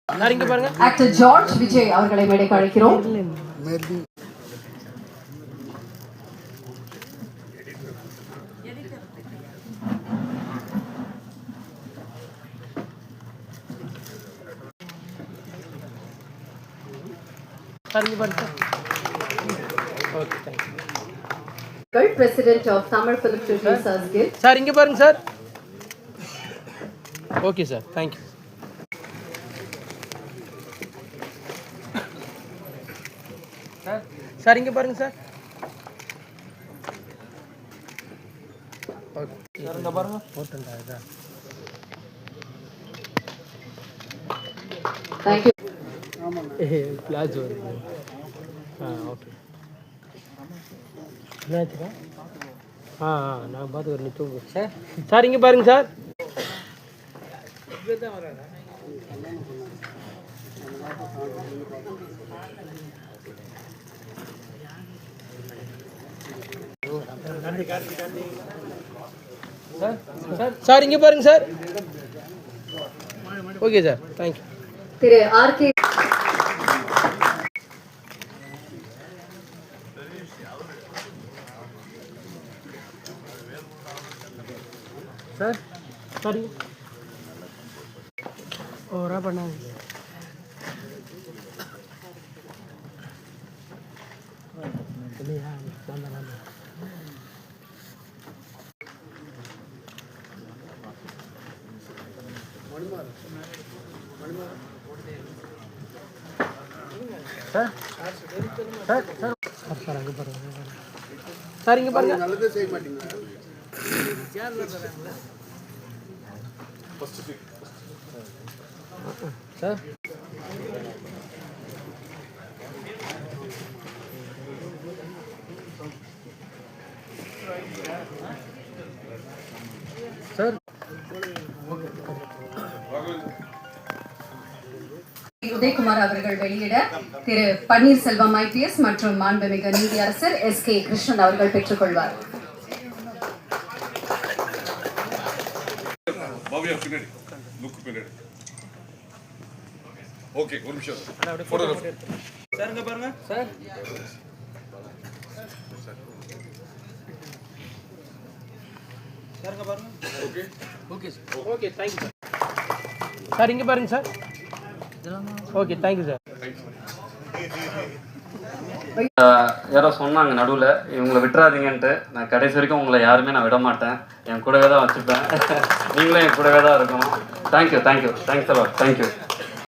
Sir இங்க பாருங்க. Actor George Vijay அவர்களை மேடைக்கு அழைக்கிறோம். சார் இங்க பாருங்க. Okay thank you. President of Tamil film producers guild. Sir இங்க பாருங்க sir. Okay sir thank you. Sir இங்க பாருங்க சார். ஓகே சார் இங்க பாருங்க. போட்டண்டா இதா. Thank you. பிளாஸ் வருது. ஓகே. என்னாச்சுக்கா? நான் பார்த்து ஒரு நிச்சயம் சார். சார் இங்கே பாருங்க சார். சார் இங்கே பாருங்க sir. Okay sir thank you. Thiru RK sir sorry ஓரா பண்ணாங்க. சார் சார் சார் சார் அங்கே பாருங்க. சார் இங்கே பாருங்க. நல்லதே செய்ய மாட்டீங்க சார். சார் உதயகுமார் அவர்கள் வெளியிட திரு பன்னீர்செல்வம் ஐபிஎஸ் மற்றும் மாண்புமிகு நீதியரசர் SK கிருஷ்ணன் அவர்கள் பெற்றுக்கொள்வார். ஓகே ஒரு நிமிஷம் போட்டோ சார் இங்க பாருங்க சார். சார் இங்க பாருங்க. Okay okay sir. Okay thank you sir. Sir இங்க பாருங்க sir. Okay thank you sir. யாரோ சொன்னாங்க நடுவில் இவங்களை விட்டுறாதீங்கன்ட்டு. நான் கடைசி வரைக்கும் உங்களை யாருமே நான் விட மாட்டேன். என் கூடவே தான் வச்சுப்பேன். நீங்களும் என் கூடவே தான் இருக்கணும். Thank you thank you thanks a lot thank you.